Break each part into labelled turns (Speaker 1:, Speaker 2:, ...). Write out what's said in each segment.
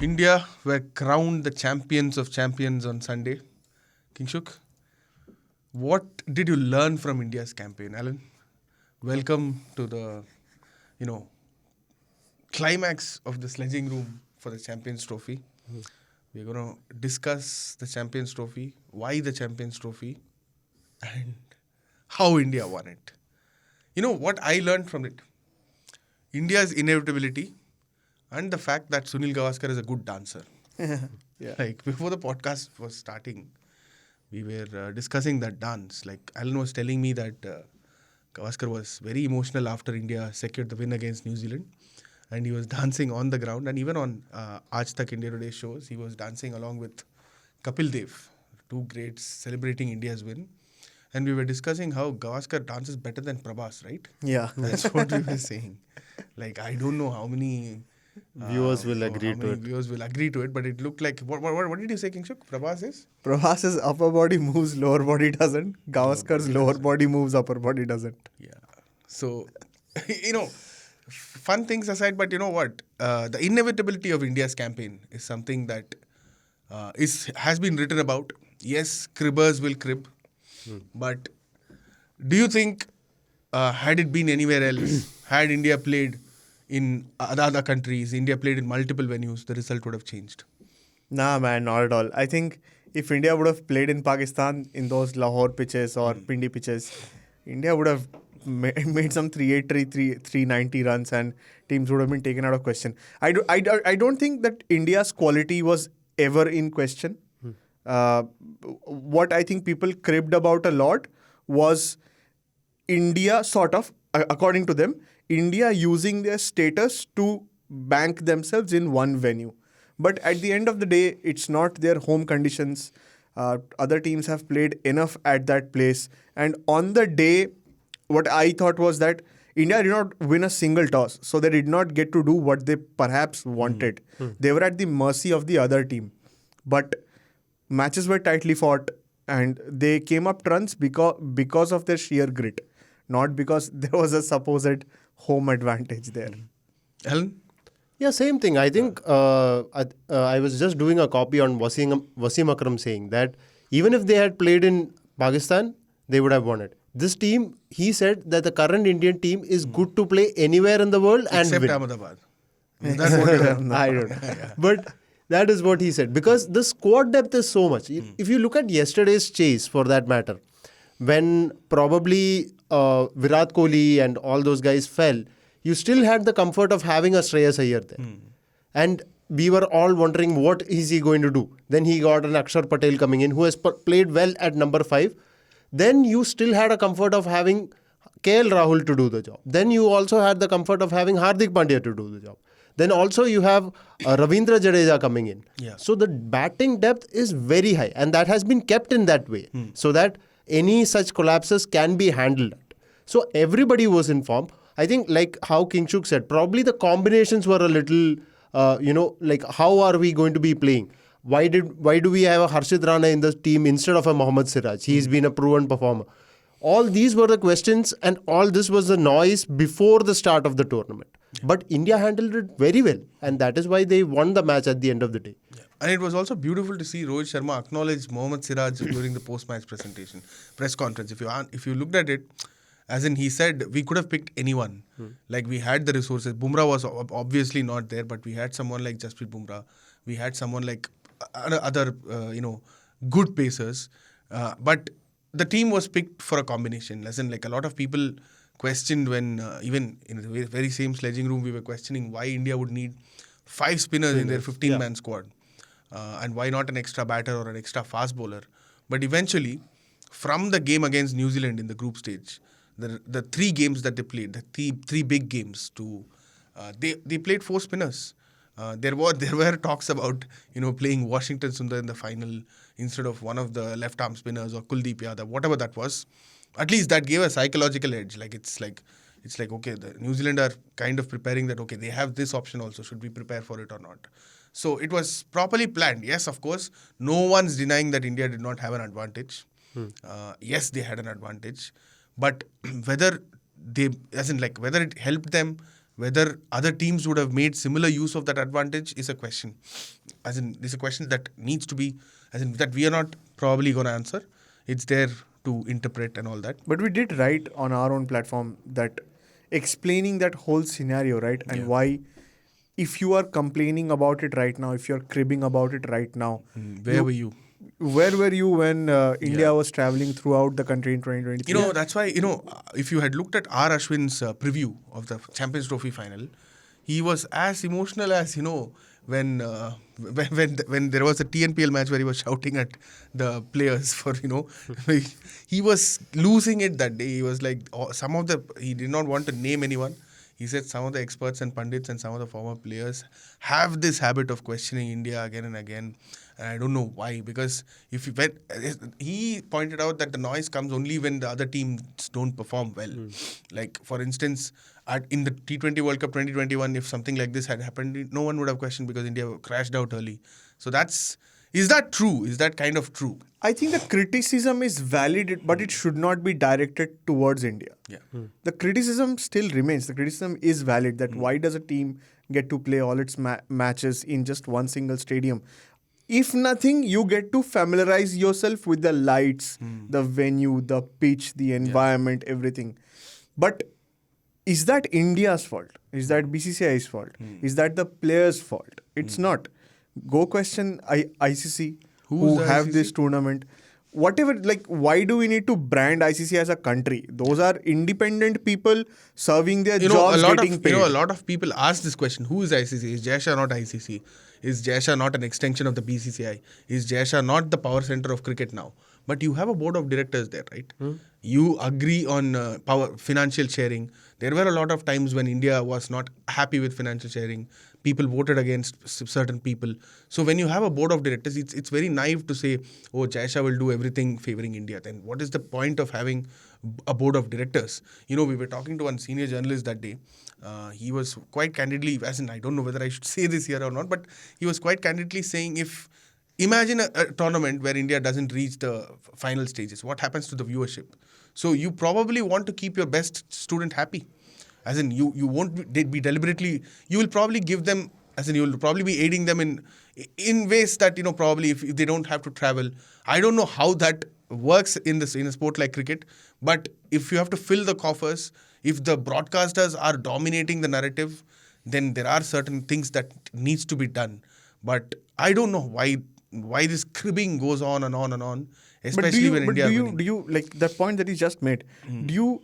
Speaker 1: India were crowned the champions of champions on Sunday. Kingshuk, what did you learn from India's campaign, Alan? Welcome to the, climax of the Sledging Room for the Champions Trophy. We're going to discuss the Champions Trophy, why the Champions Trophy, and how India won it. You know what I learned from it? India's inevitability and the fact that Sunil Gavaskar is a good dancer.
Speaker 2: Yeah.
Speaker 1: Like before the podcast was starting, we were discussing that dance. Like Alan was telling me that Gavaskar was very emotional after India secured the win against New Zealand. And he was dancing on the ground. And even on Aaj Tak India Today shows, he was dancing along with Kapil Dev, two greats celebrating India's win. And we were discussing how Gavaskar dances better than Prabhas, right?
Speaker 2: Yeah.
Speaker 1: That's what we were saying. Like, I don't know how many
Speaker 3: viewers will agree to it.
Speaker 1: Viewers will agree to it, but it looked like... What did you say, Kingshuk? Prabhas is?
Speaker 2: Prabhas's upper body moves, lower body doesn't. Gavaskar's lower body moves, upper body doesn't.
Speaker 1: Yeah. So, fun things aside, but you know what? The inevitability of India's campaign is something that has been written about. Yes, cribbers will crib. But do you think had it been anywhere else, had India played in other countries, India played in multiple venues, the result would have changed?
Speaker 2: Nah, man, not at all. I think if India would have played in Pakistan in those Lahore pitches or Pindi pitches, India would have made some 383, 390 runs and teams would have been taken out of question. I don't think that India's quality was ever in question. What I think people cribbed about a lot was India according to them, India using their status to bank themselves in one venue. But at the end of the day, it's not their home conditions. Other teams have played enough at that place. And on the day, what I thought was that India did not win a single toss. So they did not get to do what they perhaps wanted. They were at the mercy of the other team. But matches were tightly fought and they came up trumps because of their sheer grit, not because there was a supposed home advantage there.
Speaker 1: Alan?
Speaker 3: Yeah, same thing. I think I was just doing a copy on Wasim Akram saying that even if they had played in Pakistan, they would have won it. This team, he said that the current Indian team is good to play anywhere in the world and
Speaker 1: Except
Speaker 3: win.
Speaker 1: Ahmedabad. That's what
Speaker 3: I don't know. But that is what he said. Because the squad depth is so much. If you look at yesterday's chase, for that matter, when probably Virat Kohli and all those guys fell, you still had the comfort of having a Shreyas Iyer there. And we were all wondering what is he going to do. Then he got an Akshar Patel coming in who has played well at number 5. Then you still had a comfort of having KL Rahul to do the job. Then you also had the comfort of having Hardik Pandya to do the job. Then also you have Ravindra Jadeja coming in.
Speaker 1: Yeah.
Speaker 3: So the batting depth is very high and that has been kept in that way so that any such collapses can be handled. So everybody was in form. I think like how Kingshuk said, probably the combinations were a little, like how are we going to be playing? Why do we have a Harshit Rana in the team instead of a Mohammad Siraj? He's been a proven performer. All these were the questions and all this was the noise before the start of the tournament. But India handled it very well and that is why they won the match at the end of the day.
Speaker 1: Yeah. And it was also beautiful to see Rohit Sharma acknowledge Mohammad Siraj during the post-match press conference. If you looked at it, as in he said, we could have picked anyone. Like we had the resources. Bumrah was obviously not there, but we had someone like Jasprit Bumrah. We had someone like other, good pacers. But the team was picked for a combination. As in, like a lot of people questioned when, even in the very same sledging room, we were questioning why India would need 5 spinners in their 15-man squad. And why not an extra batter or an extra fast bowler. But eventually, from the game against New Zealand in the group stage, the 3 games that they played, the three big games, they played 4 spinners. There were talks about playing Washington Sundar in the final instead of one of the left arm spinners or Kuldeep Yadav, whatever that was. At least that gave a psychological edge. Like it's like okay, the New Zealand are kind of preparing that okay, they have this option also. Should we prepare for it or not? So it was properly planned. Yes, of course, no one's denying that India did not have an advantage. Yes, they had an advantage, but whether it helped them Whether other teams would have made similar use of that advantage is a question. As in, it's a question that needs to be, as in, that we are not probably going to answer. It's there to interpret and all that.
Speaker 2: But we did write on our own platform that explaining that whole scenario, right? And why, if you are complaining about it right now, if you're cribbing about it right now,
Speaker 1: Where were you?
Speaker 2: Where were you when India was traveling throughout the country in 2023?
Speaker 1: That's why, if you had looked at R. Ashwin's preview of the Champions Trophy final, he was as emotional as, when there was a TNPL match where he was shouting at the players for, he was losing it that day. He was like, he did not want to name anyone. He said some of the experts and pundits and some of the former players have this habit of questioning India again and again. And I don't know why, because he pointed out that the noise comes only when the other teams don't perform well. Like, for instance, in the T20 World Cup 2021, if something like this had happened, no one would have questioned because India crashed out early. So is that true? Is that kind of true?
Speaker 2: I think the criticism is valid, but it should not be directed towards India.
Speaker 1: Yeah.
Speaker 2: The criticism still remains. The criticism is valid that why does a team get to play all its matches in just one single stadium? If nothing, you get to familiarize yourself with the lights, the venue, the pitch, the environment, everything. But is that India's fault? Is that BCCI's fault? Is that the players' fault? It's not. Go question ICC who have
Speaker 1: ICC?
Speaker 2: this tournament. Whatever, why do we need to brand ICC as a country? Those are independent people serving their jobs, getting paid.
Speaker 1: A lot of people ask this question: who is ICC? Is JaySha not ICC? Is JaySha not an extension of the BCCI? Is JaySha not the power center of cricket now? But you have a board of directors there, right? You agree on financial sharing. There were a lot of times when India was not happy with financial sharing. People voted against certain people. So when you have a board of directors, it's very naive to say, oh, JaySha will do everything favoring India. Then what is the point of having a board of directors? We were talking to one senior journalist that day. He was quite candidly, as in, I don't know whether I should say this here or not, but he was quite candidly saying, imagine a tournament where India doesn't reach the final stages, what happens to the viewership? So you probably want to keep your best student happy. As in, you won't be deliberately, you will probably give them, as in, you will probably be aiding them in ways that, probably if they don't have to travel. I don't know how that works in a sport like cricket, but if you have to fill the coffers, if the broadcasters are dominating the narrative, then there are certain things that needs to be done. But I don't know why this cribbing goes on and on and on, especially when India is winning.
Speaker 2: Do you, like that point that you just made, do you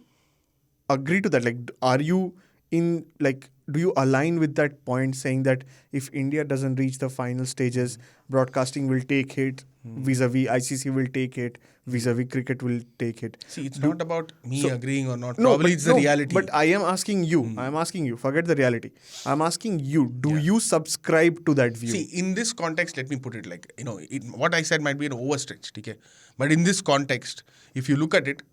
Speaker 2: agree to that? Are you do you align with that point saying that if India doesn't reach the final stages, broadcasting will take hit, vis-a-vis ICC will take hit, vis-a-vis cricket will take hit?
Speaker 1: See, it's not about me agreeing or not. Probably it's the reality.
Speaker 2: But I am asking you, forget the reality. I'm asking you, do you subscribe to that view?
Speaker 1: See, in this context, let me put it what I said might be an overstretch, okay? But in this context, if you look at it,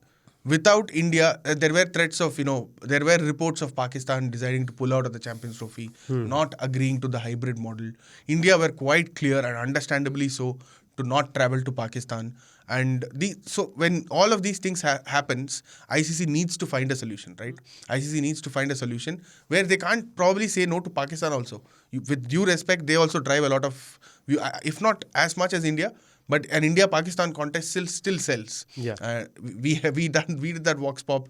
Speaker 1: without India, there were threats of, there were reports of Pakistan deciding to pull out of the Champions Trophy, not agreeing to the hybrid model. India were quite clear, and understandably so, to not travel to Pakistan. And so when all of these things happens, ICC needs to find a solution, right? ICC needs to find a solution where they can't probably say no to Pakistan also. With due respect, they also drive a lot of, if not as much as India, but an India-Pakistan contest still sells.
Speaker 3: Yeah.
Speaker 1: We did that Vox Pop,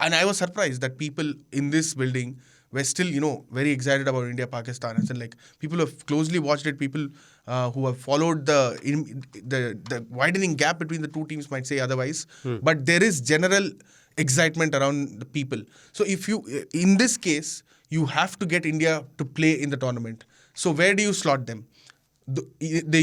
Speaker 1: and I was surprised that people in this building were still, very excited about India-Pakistan. And people who have closely watched it, people who have followed the widening gap between the two teams might say otherwise. But there is general excitement around the people. So in this case, you have to get India to play in the tournament. So where do you slot them? The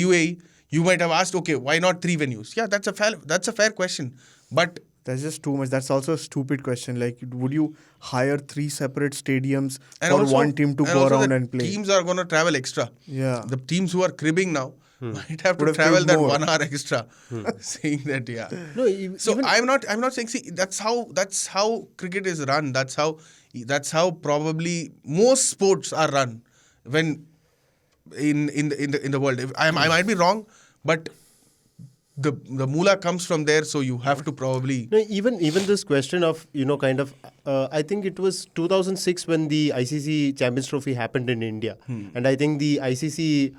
Speaker 1: UAE. You might have asked, okay, why not 3 venues? Yeah, that's a fair question. But
Speaker 2: that's just too much. That's also a stupid question. Would you hire 3 separate stadiums
Speaker 1: and
Speaker 2: for one team to go around and play?
Speaker 1: Teams are going to travel extra.
Speaker 2: Yeah.
Speaker 1: The teams who are cribbing now might have to travel that 1 hour extra. Saying that, yeah.
Speaker 3: No,
Speaker 1: so I'm not saying. See, that's how cricket is run. That's how probably most sports are run. When in the world, I might be wrong, but the moolah comes from there, so you have to probably.
Speaker 3: No, even this question of kind of I think it was 2006 when the ICC Champions Trophy happened in India, and I think the ICC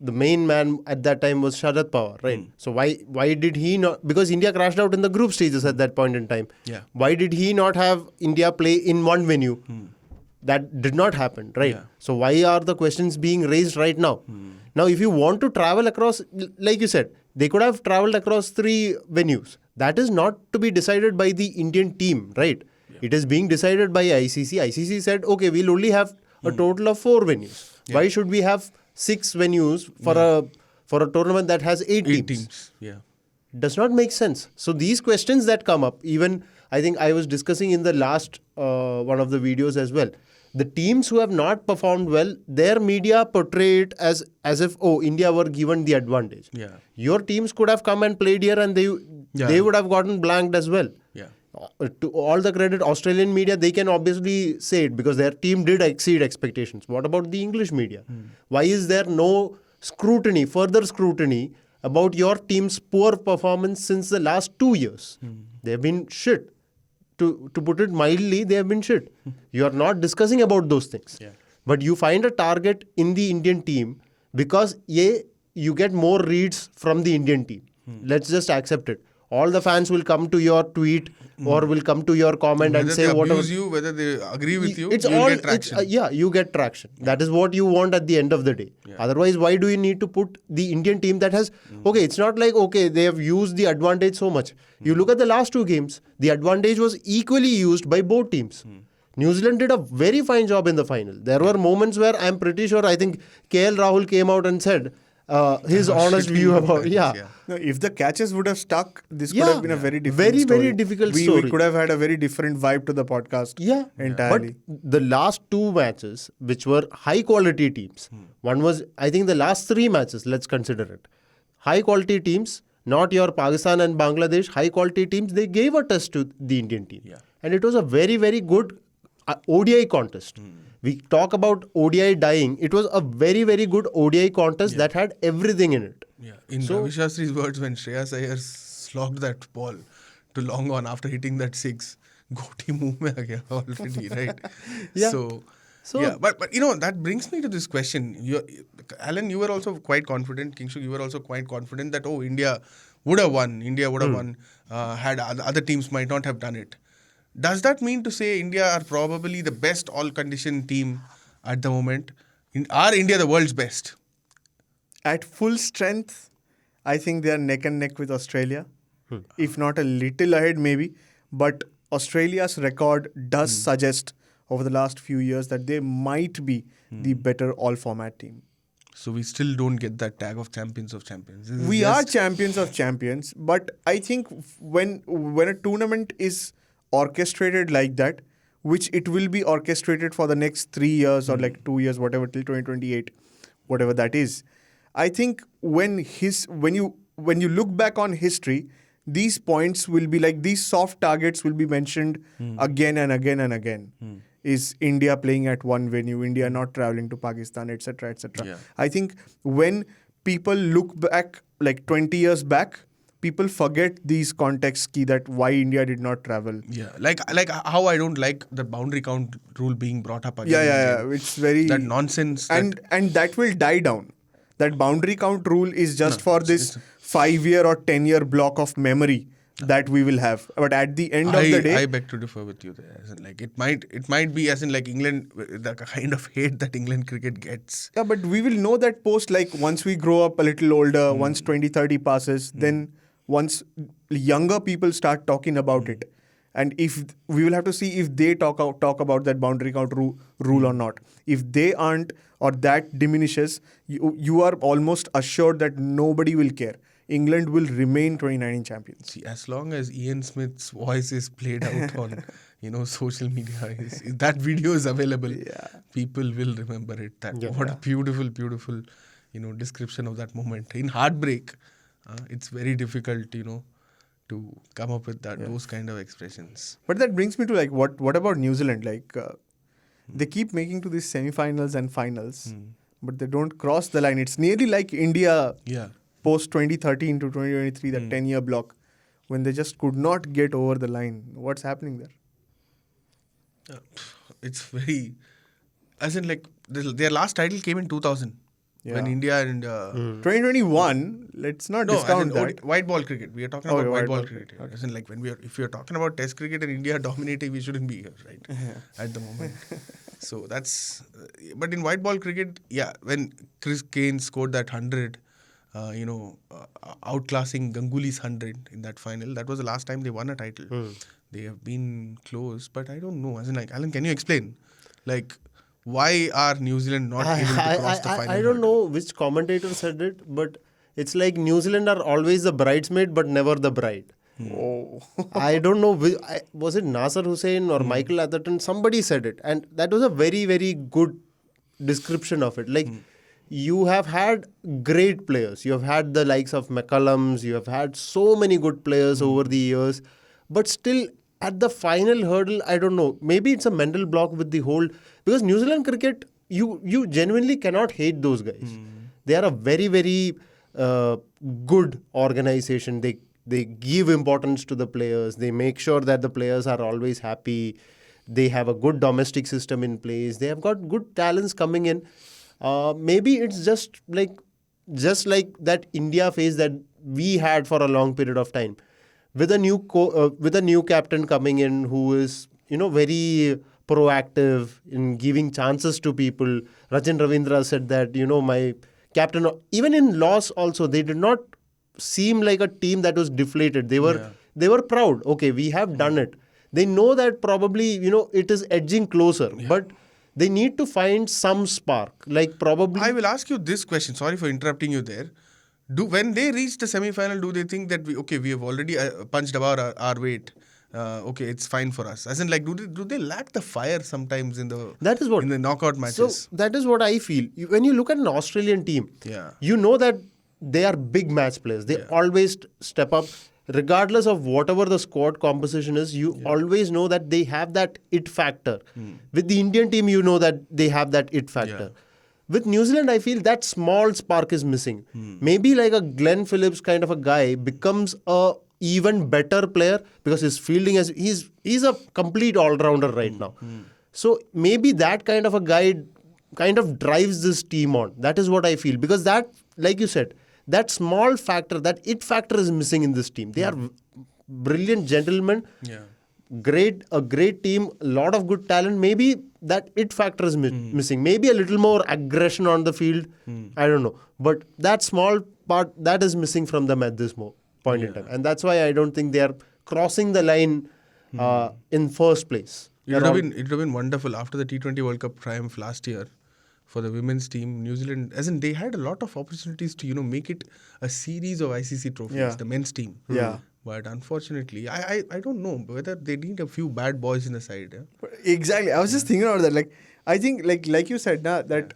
Speaker 3: the main man at that time was Sharad Pawar, right? So why did he not? Because India crashed out in the group stages at that point in time.
Speaker 1: Yeah.
Speaker 3: Why did he not have India play in one venue? That did not happen, right?
Speaker 1: Yeah.
Speaker 3: So why are the questions being raised right now? Now, if you want to travel across, like you said, they could have traveled across 3 venues. That is not to be decided by the Indian team, right? Yeah. It is being decided by ICC. ICC said, okay, we'll only have a total of 4 venues. Yeah. Why should we have 6 venues for a tournament that has 8 teams?
Speaker 1: Yeah.
Speaker 3: Does not make sense. So these questions that come up, even I think I was discussing in the last one of the videos as well. The teams who have not performed well, their media portray it as if, India were given the advantage.
Speaker 1: Yeah.
Speaker 3: Your teams could have come and played here and they would have gotten blanked as well.
Speaker 1: Yeah.
Speaker 3: To all the credit, Australian media, they can obviously say it because their team did exceed expectations. What about the English media? Why is there no further scrutiny about your team's poor performance since the last 2 years? They have been shit. To put it mildly, they have been shit. You are not discussing about those things. Yeah. But you find a target in the Indian team because you get more reads from the Indian team. Let's just accept it. All the fans will come to your tweet or will come to your comment
Speaker 1: whether
Speaker 3: and say
Speaker 1: whatever.
Speaker 3: Whether
Speaker 1: they abuse you, whether they agree with you,
Speaker 3: it's
Speaker 1: you'll
Speaker 3: all,
Speaker 1: get traction.
Speaker 3: You get traction. Yeah. That is what you want at the end of the day. Yeah. Otherwise, why do you need to put the Indian team that has... Okay, it's not like, they have used the advantage so much. You look at the last 2 games, the advantage was equally used by both teams. New Zealand did a very fine job in the final. There were moments where I'm pretty sure, I think KL Rahul came out and said his honest view about...
Speaker 2: No, if the catches would have stuck, this could have been a very different story.
Speaker 3: Very difficult story.
Speaker 2: We could have had a very different vibe to the podcast entirely.
Speaker 3: But the last 2 matches, which were high-quality teams, one was, I think the last 3 matches, let's consider it. High-quality teams, not your Pakistan and Bangladesh, high-quality teams, they gave a test to the Indian team. Yeah. And it was a very, very good ODI contest. We talk about ODI dying. It was a very, very good ODI contest that had everything in it.
Speaker 1: Yeah. In Ravi Shastri's words, when Shreyas Iyer slogged that ball to long on after hitting that 6, Goti muh mein aa gaya already, right? So but that brings me to this question. Alan, you were also quite confident. Kingshuk, you were also quite confident that India would have won. Had other teams might not have done it. Does that mean to say India are probably the best all-conditioned team at the moment? Are India the world's best?
Speaker 2: At full strength, I think they are neck and neck with Australia. If not a little ahead maybe. But Australia's record does suggest over the last few years that they might be the better all-format team.
Speaker 1: So we still don't get that tag of champions of champions.
Speaker 2: We are champions of champions. But I think when a tournament is orchestrated like that, which it will be orchestrated for the next 3 years or like 2 years, whatever, till 2028, whatever that is. I think when you look back on history, these points will be like, these soft targets will be mentioned again and again and again. Is India playing at one venue, India not traveling to Pakistan, etc., etc. Yeah. I think when people look back like 20 years back, people forget these contexts that why India did not travel.
Speaker 1: Yeah, like how I don't like the boundary count rule being brought up again.
Speaker 2: Yeah. It's very...
Speaker 1: That nonsense.
Speaker 2: And that will die down. That boundary count rule is just for this 5-year or 10-year block of memory that we will have. But at the end of the day...
Speaker 1: I beg to differ with you there. As in, like, it might be as in like England, the kind of hate that England cricket gets.
Speaker 2: Yeah, but we will know that post, like once we grow up a little older, once 2030 passes, then once younger people start talking about it. And if we will have to see if they talk about that boundary count rule or not. If they aren't, or that diminishes, you are almost assured that nobody will care. England will remain 2019 champions.
Speaker 1: See, as long as Ian Smith's voice is played out on social media, if that video is available, people will remember it. What a beautiful description of that moment. In heartbreak, it's very difficult to come up with those kind of expressions.
Speaker 2: But that brings me to like what about New Zealand? Like they keep making to these semi-finals and finals, but they don't cross the line. It's nearly like India post 2013 to 2023, that 10-year block, when they just could not get over the line. What's happening there?
Speaker 1: It's very, as in like their last title came in 2000 when
Speaker 2: Yeah.
Speaker 1: India and
Speaker 2: 2021, let's not
Speaker 1: no, as in
Speaker 2: discount that.
Speaker 1: white ball cricket. We are talking
Speaker 2: Okay,
Speaker 1: about white
Speaker 2: white
Speaker 1: ball
Speaker 2: ball
Speaker 1: cricket.
Speaker 2: cricket.
Speaker 1: As in like if we are talking about Test cricket and India dominating, we shouldn't be here, right? At the moment. So that's, but in white ball cricket, yeah, when Chris Kane scored that 100, outclassing Ganguly's 100 in that final, that was the last time they won a title. They have been close, but I don't know. As in like, Alan, can you explain? Like, why are New Zealand not able to cross the final?
Speaker 3: I don't know which commentator said it, but it's like New Zealand are always the bridesmaid but never the bride.
Speaker 2: Oh.
Speaker 3: I don't know, was it Nasser Hussain or Michael Atherton? Somebody said it. And that was a very, very good description of it. Like, you have had great players. You have had the likes of McCullums. You have had so many good players over the years. But still, at the final hurdle, I don't know. Maybe it's a mental block with the whole... Because New Zealand cricket, you genuinely cannot hate those guys. They are a very, very good organization. They give importance to the players. They make sure that the players are always happy. They have a good domestic system in place. They have got good talents coming in. Maybe it's just like that India phase that we had for a long period of time. With a new captain coming in who is, very proactive in giving chances to people. Rachin Ravindra said that, my captain, even in loss also, they did not seem like a team that was deflated. They were proud. Okay, we have done it. They know that probably, it is edging closer, but they need to find some spark. Like probably...
Speaker 1: I will ask you this question. Sorry for interrupting you there. When they reach the semi-final, do they think that we have already punched above our weight? Okay, it's fine for us. As in, like, do they lack the fire sometimes in the knockout matches?
Speaker 3: So that is what I feel. When you look at an Australian team,
Speaker 1: Yeah.
Speaker 3: you know that they are big match players. They always step up. Regardless of whatever the squad composition is, you always know that they have that it factor. With the Indian team, you know that they have that it factor. With New Zealand, I feel that small spark is missing. Maybe like a Glenn Phillips kind of a guy becomes a even better player because his fielding he's a complete all-rounder right now. So maybe that kind of a guy kind of drives this team on. That is what I feel. Because that, like you said, that small factor, that it factor is missing in this team. They are brilliant gentlemen.
Speaker 1: Yeah.
Speaker 3: A great team, a lot of good talent. Maybe that it factor is missing. Maybe a little more aggression on the field. I don't know. But that small part, that is missing from them at this point in time. And that's why I don't think they are crossing the line in first place.
Speaker 1: It would have been wonderful after the T20 World Cup triumph last year for the women's team. New Zealand, as in they had a lot of opportunities to make it a series of ICC trophies. The men's team.
Speaker 2: Yeah.
Speaker 1: But unfortunately, I don't know whether they need a few bad boys in the side. Yeah?
Speaker 2: Exactly. I was just thinking about that. Like, I think, like you said, that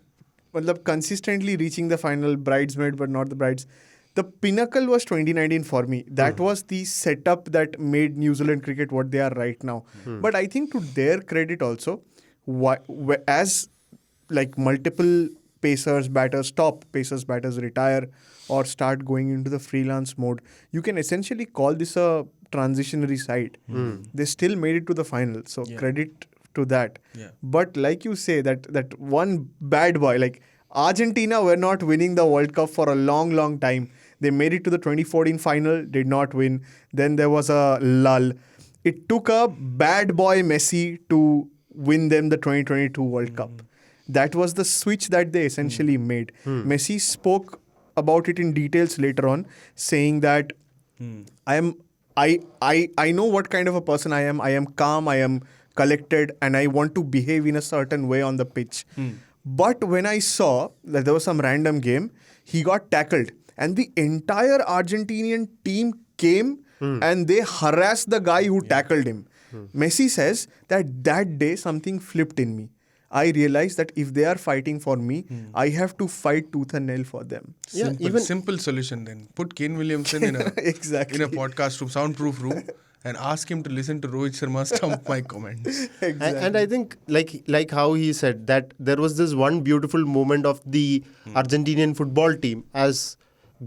Speaker 2: consistently reaching the final, bridesmaid but not the brides. The pinnacle was 2019 for me. That was the setup that made New Zealand cricket what they are right now. But I think to their credit also, as like multiple top pacers, batters retire or start going into the freelance mode, you can essentially call this a transitionary side. They still made it to the final. So credit to that.
Speaker 1: Yeah.
Speaker 2: But like you say, that one bad boy, like Argentina were not winning the World Cup for a long, long time. They made it to the 2014 final, did not win. Then there was a lull. It took a bad boy Messi to win them the 2022 World Cup. That was the switch that they essentially made. Messi spoke about it in details later on, saying that I know what kind of a person I am. I am calm, I am collected, and I want to behave in a certain way on the pitch. But when I saw that there was some random game, he got tackled. And the entire Argentinian team came and they harassed the guy who tackled him. Messi says that day something flipped in me. I realized that if they are fighting for me, I have to fight tooth and nail for them.
Speaker 1: Simple solution then. Put Kane Williamson in a
Speaker 2: Exactly.
Speaker 1: in a podcast room, soundproof room, and ask him to listen to Rohit Sharma stump my comments.
Speaker 2: Exactly.
Speaker 3: And I think like how he said that there was this one beautiful moment of the Argentinian football team as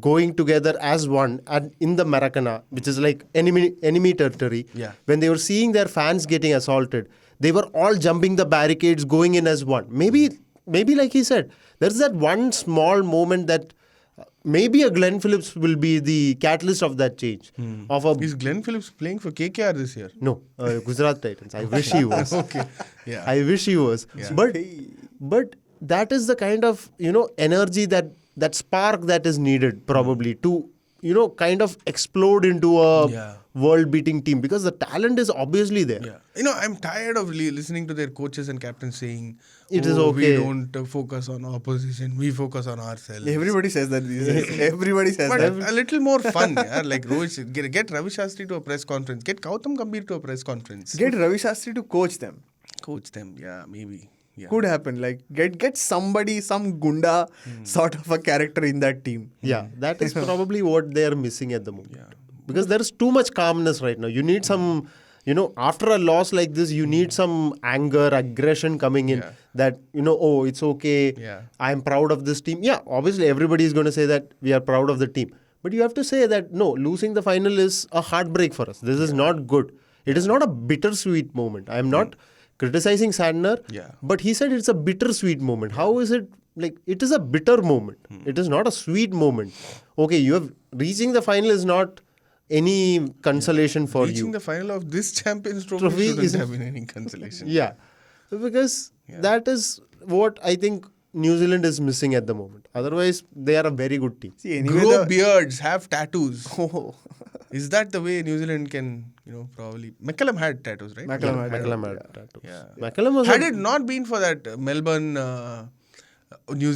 Speaker 3: going together as one and in the Maracana, which is like enemy territory,
Speaker 1: Yeah.
Speaker 3: when they were seeing their fans getting assaulted, they were all jumping the barricades, going in as one. Maybe like he said, there's that one small moment that maybe a Glenn Phillips will be the catalyst of that change.
Speaker 1: Is Glenn Phillips playing for KKR this year?
Speaker 3: No, Gujarat Titans. I wish he was.
Speaker 1: Okay. Yeah.
Speaker 3: I wish he was.
Speaker 1: Yeah.
Speaker 3: But that is the kind of energy that spark that is needed probably to kind of explode into a world-beating team, because the talent is obviously there.
Speaker 1: Yeah. I'm tired of listening to their coaches and captains saying,
Speaker 3: It is okay.
Speaker 1: we don't focus on opposition, we focus on ourselves.
Speaker 2: Everybody says that these days. Everybody says
Speaker 1: But
Speaker 2: that.
Speaker 1: a little more fun, yeah. Like Rohit, get Ravi Shastri to a press conference, get Gautam Gambhir to a press conference.
Speaker 2: Get Ravi Shastri to coach them.
Speaker 1: Coach them, yeah, maybe. Yeah.
Speaker 2: Could happen. Like get somebody, some gunda sort of a character in that team.
Speaker 3: Yeah, that is probably what they are missing at the moment.
Speaker 1: Yeah.
Speaker 3: Because there is too much calmness right now. You need some, after a loss like this, you need some anger, aggression coming in.
Speaker 1: Yeah.
Speaker 3: That, oh, it's okay.
Speaker 1: Yeah.
Speaker 3: I'm proud of this team. Yeah, obviously everybody is going to say that we are proud of the team. But you have to say that, no, losing the final is a heartbreak for us. This is not good. It is not a bittersweet moment. I am not criticizing Sandner, but he said it's a bittersweet moment. How is it? Like, it is a bitter moment. It is not a sweet moment. Okay, reaching the final is not any consolation for you.
Speaker 1: Reaching the final of this Champions Trophy shouldn't have been any consolation.
Speaker 3: Yeah. Because that is what I think New Zealand is missing at the moment. Otherwise, they are a very good team.
Speaker 2: See, anyway,
Speaker 1: Grow beards, have tattoos.
Speaker 2: Oh.
Speaker 1: Is that the way New Zealand can, probably... McCallum had tattoos, right?
Speaker 2: McCallum
Speaker 3: had tattoos.
Speaker 1: Yeah.
Speaker 3: McCallum was
Speaker 1: Had it not been for that Melbourne, New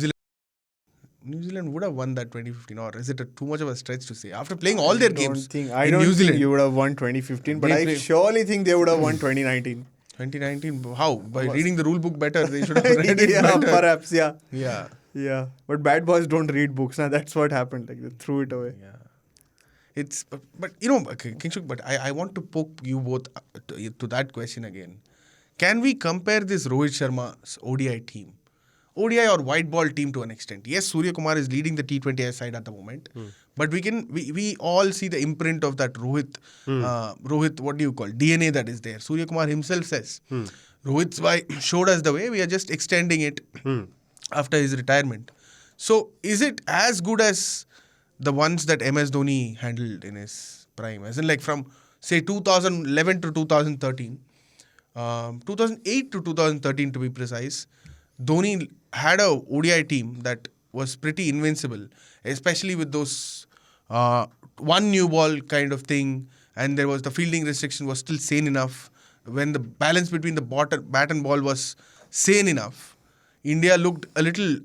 Speaker 1: Zealand would have won that 2015, or is it too much of a stretch to say? After playing all their games
Speaker 2: I don't think you would have won 2015, but I surely think they would have won 2019.
Speaker 1: 2019, how? By reading the rule book better, they should have read it
Speaker 2: yeah,
Speaker 1: better.
Speaker 2: perhaps, yeah.
Speaker 1: Yeah.
Speaker 2: Yeah, but bad boys don't read books. Now that's what happened. Like they threw it away.
Speaker 1: Yeah. It's, but Kingshuk, but I want to poke you both to that question again. Can we compare this Rohit Sharma's ODI team, ODI or white ball team to an extent? Yes, Surya Kumar is leading the T20 side at the moment, but we all see the imprint of that Rohit, what do you call, DNA that is there. Surya Kumar himself says, Rohit showed us the way, we are just extending it after his retirement. So is it as good as the ones that MS Dhoni handled in his prime? As in like from say 2011 to 2013, 2008 to 2013 to be precise, Dhoni had a ODI team that was pretty invincible, especially with those one new ball kind of thing, and there was the fielding restriction was still sane enough. When the balance between the bat and ball was sane enough, India looked a little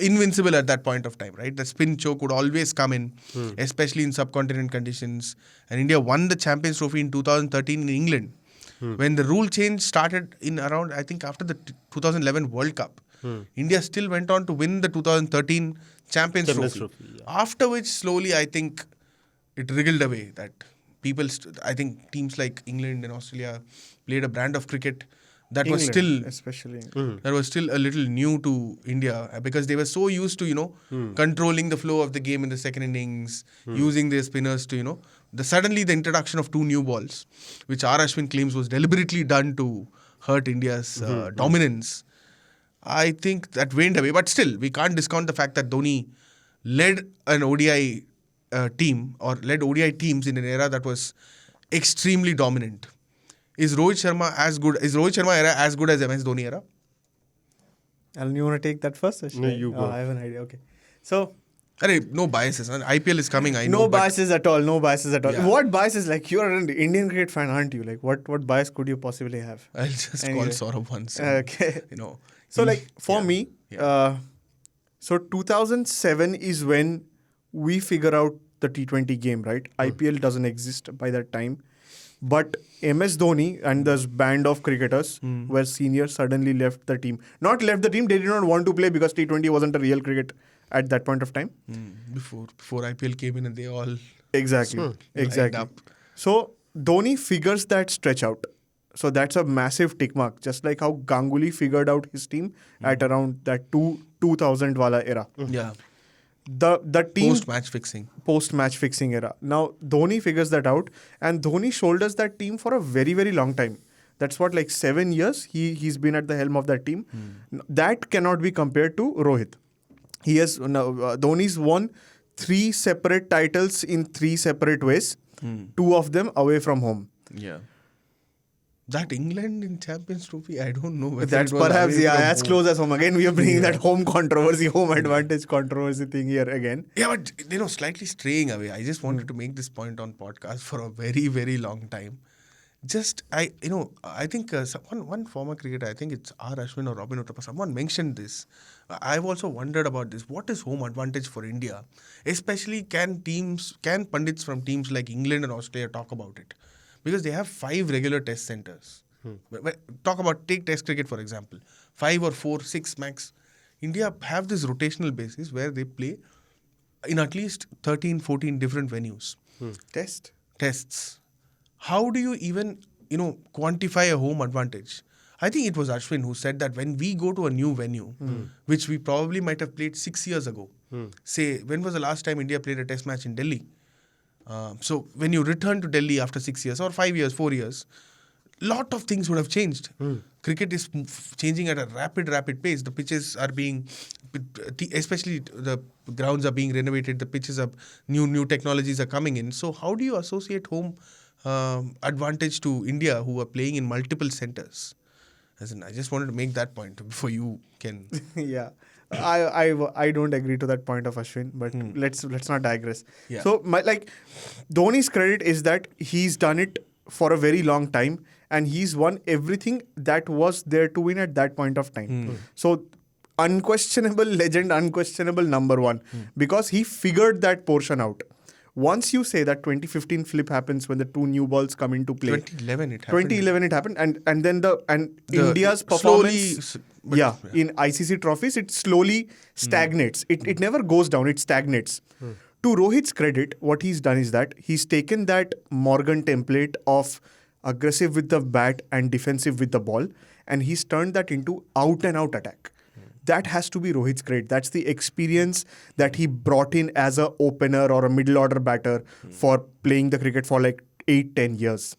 Speaker 1: invincible at that point of time, right? The spin choke would always come in, especially in subcontinent conditions. And India won the Champions Trophy in 2013 in England. When the rule change started in around, I think after the 2011 World Cup, India still went on to win the 2013 Champions Trophy. After which, slowly, I think it wriggled away. That people, I think teams like England and Australia played a brand of cricket that was still,
Speaker 2: especially
Speaker 1: that was still a little new to India, because they were so used to, controlling the flow of the game in the second innings, using their spinners to, suddenly the introduction of two new balls, which R. Ashwin claims was deliberately done to hurt India's dominance. I think that waned away, but still, we can't discount the fact that Dhoni led an ODI team, or led ODI teams in an era that was extremely dominant. Is Rohit Sharma as good? Is Rohit Sharma era as good as MS Dhoni era?
Speaker 2: Alan, you want to take that first? Or
Speaker 3: No, you go.
Speaker 2: I have an idea. Okay. So,
Speaker 1: no biases. IPL is coming, I know.
Speaker 2: no biases at all. No biases at all.
Speaker 1: Yeah.
Speaker 2: What biases? Like, you're an Indian cricket fan, aren't you? Like, what bias could you possibly have?
Speaker 1: I'll just
Speaker 2: Anyway.
Speaker 1: call Saurabh once.
Speaker 2: Okay.
Speaker 1: So
Speaker 2: So, like, for me, so 2007 is when we figure out the T20 game, right? IPL doesn't exist by that time. But MS Dhoni and this band of cricketers were seniors suddenly left the team. Not left the team, they did not want to play because T20 wasn't a real cricket at that point of time.
Speaker 1: Before IPL came in and they all
Speaker 2: Exactly.
Speaker 1: lined up.
Speaker 2: So Dhoni figures that stretch out. So that's a massive tick mark. Just like how Ganguly figured out his team at around that 2000 wala era.
Speaker 1: Yeah.
Speaker 2: the team
Speaker 1: Post-match fixing.
Speaker 2: era. Now Dhoni figures that out, and Dhoni shoulders that team for a very, very long time. That's what, like 7 years he's been at the helm of that team. That cannot be compared to Rohit. He has Dhoni's won 3 separate titles in 3 separate ways. 2 of them away from home.
Speaker 1: Yeah. That England in Champions Trophy, I don't know whether
Speaker 2: That's
Speaker 1: it was
Speaker 2: perhaps
Speaker 1: away from
Speaker 2: as
Speaker 1: home.
Speaker 2: close as home. Again, we are bringing that home controversy, home advantage controversy thing here again.
Speaker 1: Yeah, but slightly straying away. I just wanted to make this point on podcast for a very, very long time. I think one former cricketer, I think it's R. Ashwin or Robin Uthappa, someone mentioned this. I've also wondered about this. What is home advantage for India? Especially can pundits from teams like England and Australia talk about it? Because they have 5 regular test centers. Take test cricket for example. 5 or 4, 6 max. India have this rotational basis where they play in at least 13, 14 different venues. Tests. How do you even, quantify a home advantage? I think it was Ashwin who said that when we go to a new venue, which we probably might have played 6 years ago, say, when was the last time India played a test match in Delhi? So when you return to Delhi after 6 years or 5 years, 4 years, lot of things would have changed. Cricket is changing at a rapid pace. The pitches are being, especially the grounds are being renovated. The pitches are new technologies are coming in. So how do you associate home advantage to India who are playing in multiple centers? I just wanted to make that point before you can.
Speaker 2: Yeah. I don't agree to that point of Ashwin, but let's not digress.
Speaker 1: Yeah.
Speaker 2: So Dhoni's credit is that he's done it for a very long time and he's won everything that was there to win at that point of time. So unquestionable legend, unquestionable number 1 because he figured that portion out. Once you say that 2015 flip happens when the 2 new balls come into play.
Speaker 1: 2011 it happened.
Speaker 2: 2011 it happened and then India's performance
Speaker 1: slowly,
Speaker 2: in ICC trophies it slowly stagnates. It never goes down, it stagnates. To Rohit's credit, what he's done is that he's taken that Morgan template of aggressive with the bat and defensive with the ball and he's turned that into out and out attack. That has to be Rohit's credit. That's the experience that he brought in as a opener or a middle order batter for playing the cricket for like 8-10 years.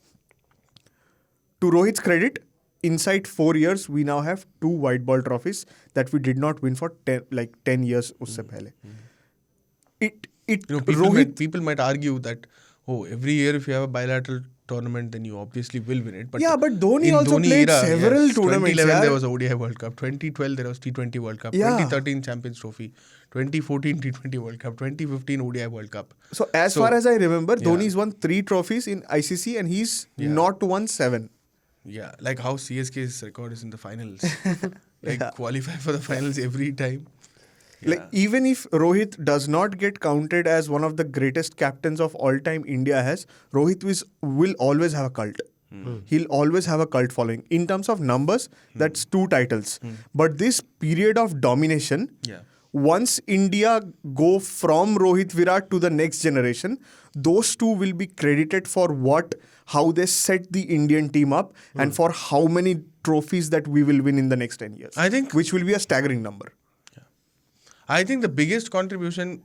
Speaker 2: To Rohit's credit, inside 4 years, we now have 2 white ball trophies that we did not win for 10 years usse pehle.
Speaker 1: People might argue that, every year if you have a bilateral tournament, then you obviously will win it.
Speaker 2: But Dhoni also played several tournaments.
Speaker 1: 2011 there was ODI World Cup, 2012 there was T20 World Cup, 2013 Champions Trophy, 2014 T20 World Cup, 2015 ODI World Cup.
Speaker 2: So far as I remember, Dhoni's won 3 trophies in ICC and he's not won 7.
Speaker 1: Yeah, like how CSK's record is in the finals. Qualify for the finals every time.
Speaker 2: Even if Rohit does not get counted as one of the greatest captains of all time India has, Rohit will always have a cult. He'll always have a cult following. In terms of numbers, that's 2 titles. But this period of domination, once India go from Rohit Virat to the next generation, those 2 will be credited for how they set the Indian team up and for how many trophies that we will win in the next 10 years.
Speaker 1: I think,
Speaker 2: which will be a staggering number.
Speaker 1: I think the biggest contribution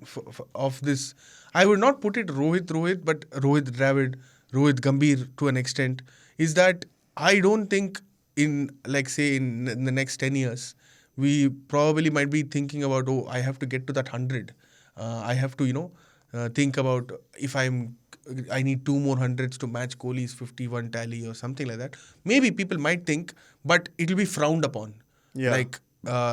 Speaker 1: of this, I would not put it Rohit, but Rohit Dravid, Rohit Gambhir to an extent, is that I don't think in the next 10 years, we probably might be thinking about, I have to get to that 100. I have to, think about if I need 2 more hundreds to match Kohli's 51 tally or something like that. Maybe people might think, but it will be frowned upon.
Speaker 2: Yeah.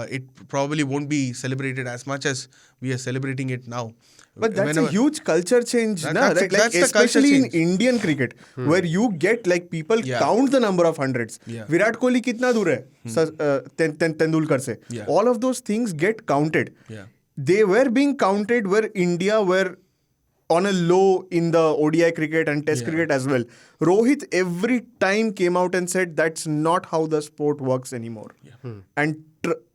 Speaker 1: It probably won't be celebrated as much as we are celebrating it now.
Speaker 2: But that's a huge culture change, especially in Indian cricket, where you get people count the number of hundreds. Virat Kohli kitna dur hai Tendulkar se. All of those things get counted. They were being counted where India were on a low in the ODI cricket and Test cricket as well. Rohit every time came out and said that's not how the sport works anymore. And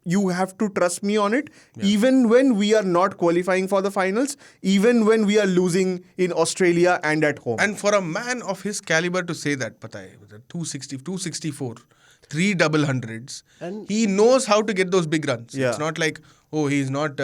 Speaker 2: you have to trust me on it, even when we are not qualifying for the finals, even when we are losing in Australia and at home.
Speaker 1: And for a man of his caliber to say that, 264, 3 double hundreds.
Speaker 3: And-
Speaker 1: He knows how to get those big runs.
Speaker 2: Yeah.
Speaker 1: It's not like, oh, he's not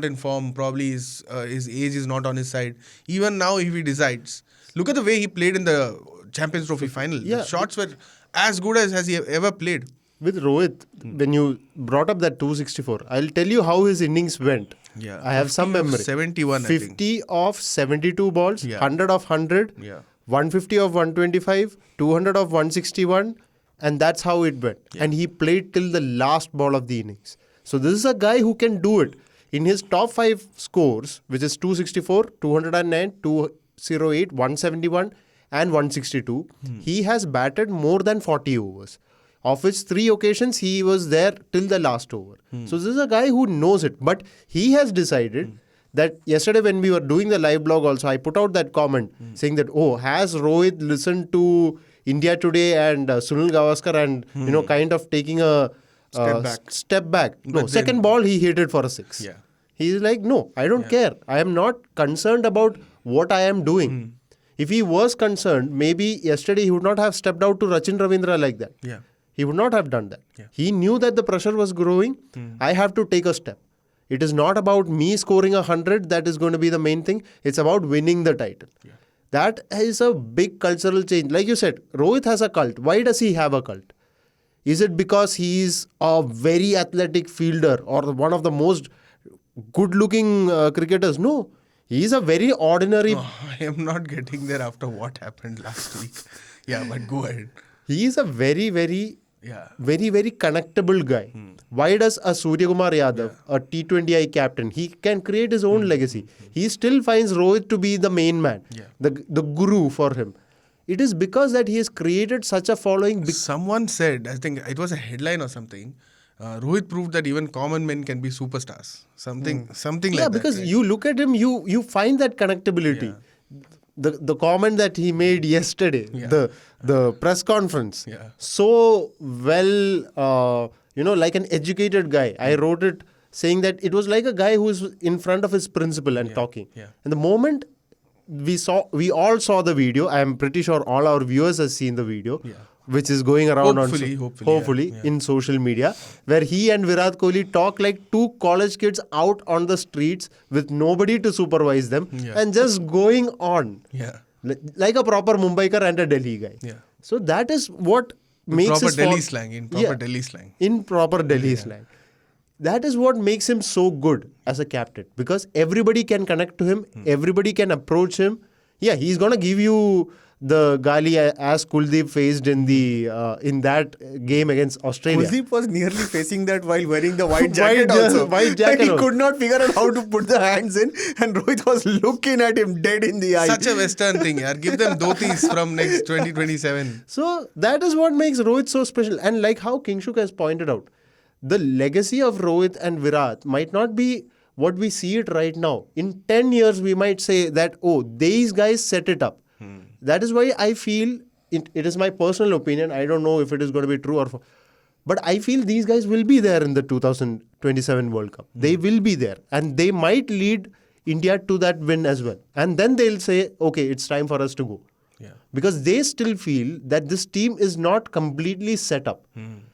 Speaker 1: in form. Probably his age is not on his side. Even now, if he decides, look at the way he played in the Champions Trophy final.
Speaker 3: Yeah.
Speaker 1: The shots were as good as has he ever played.
Speaker 3: With Rohit, when you brought up that 264, I'll tell you how his innings went.
Speaker 1: Yeah.
Speaker 3: I have some
Speaker 1: 50 of
Speaker 3: memory.
Speaker 1: 71, I think.
Speaker 3: 50 of 72 balls,
Speaker 1: Yeah.
Speaker 3: 100 of 100,
Speaker 1: Yeah.
Speaker 3: 150 of 125, 200 of 161, and that's how it went.
Speaker 1: Yeah.
Speaker 3: And he played till the last ball of the innings. So this is a guy who can do it. In his top 5 scores, which is 264, 209, 208, 171 and 162, he has batted more than 40 overs. Of which 3 occasions he was there till the last over. So this is a guy who knows it. But he has decided that yesterday when we were doing the live blog also, I put out that comment saying that, oh, has Rohit listened to India Today and Sunil Gavaskar and, kind of taking a step back. No,
Speaker 1: But
Speaker 3: second
Speaker 1: then-
Speaker 3: ball he hit it for a 6.
Speaker 1: Yeah.
Speaker 3: He's like, no, I don't care. I am not concerned about what I am doing. If he was concerned, maybe yesterday he would not have stepped out to Rachin Ravindra like that.
Speaker 1: Yeah.
Speaker 3: He would not have done that.
Speaker 1: Yeah.
Speaker 3: He knew that the pressure was growing. I have to take a step. It is not about me scoring 100 that is going to be the main thing. It's about winning the title.
Speaker 1: Yeah.
Speaker 3: That is a big cultural change. Like you said, Rohit has a cult. Why does he have a cult? Is it because he is a very athletic fielder or one of the most good-looking cricketers? No. He is a very ordinary...
Speaker 1: No, I am not getting there after what happened last week. Yeah, but go ahead.
Speaker 3: He is a very, very...
Speaker 1: Yeah.
Speaker 3: Very, very connectable guy. Why does a Suryakumar Yadav, a T20I captain, he can create his own legacy. He still finds Rohit to be the main man,
Speaker 1: Yeah.
Speaker 3: the guru for him. It is because that he has created such a following.
Speaker 1: Someone said, I think it was a headline or something, Rohit proved that even common men can be superstars. Something like
Speaker 3: Yeah,
Speaker 1: that.
Speaker 3: because
Speaker 1: right?
Speaker 3: you look at him, you find that connectability. The comment that he made yesterday, the press conference,
Speaker 1: Yeah.
Speaker 3: so well, like an educated guy. I wrote it saying that it was like a guy who is in front of his principal and talking.
Speaker 1: Yeah.
Speaker 3: And the moment we all saw the video, I am pretty sure all our viewers have seen the video.
Speaker 1: Yeah.
Speaker 3: Which is going around
Speaker 1: Hopefully, yeah.
Speaker 3: in social media, where he and Virat Kohli talk like two college kids out on the streets with nobody to supervise them and just going on.
Speaker 1: Yeah.
Speaker 3: Like a proper Mumbaiker and a Delhi guy.
Speaker 1: Yeah.
Speaker 3: So that is what makes
Speaker 1: Proper
Speaker 3: his
Speaker 1: Delhi slang. In proper Delhi slang.
Speaker 3: In proper Delhi slang. That is what makes him so good as a captain, because everybody can connect to him, everybody can approach him. Yeah, he's gonna give you the gali as Kuldeep faced in that game against Australia.
Speaker 2: Kuldeep was nearly facing that while wearing the white jacket also.
Speaker 3: White jacket
Speaker 2: He
Speaker 3: also.
Speaker 2: could not figure out how to put the hands in, and Rohit was looking at him dead in the eye.
Speaker 1: Such a Western thing, yaar. Give them dhotis from next 2027.
Speaker 3: So that is what makes Rohit so special. And like how Kingshuk has pointed out, the legacy of Rohit and Virat might not be what we see it right now. In 10 years, we might say that, oh, these guys set it up. That is why I feel, it is my personal opinion, I don't know if it is going to be true but I feel these guys will be there in the 2027 World Cup. They will be there. And they might lead India to that win as well. And then they'll say, okay, it's time for us to go.
Speaker 1: Yeah.
Speaker 3: Because they still feel that this team is not completely set up.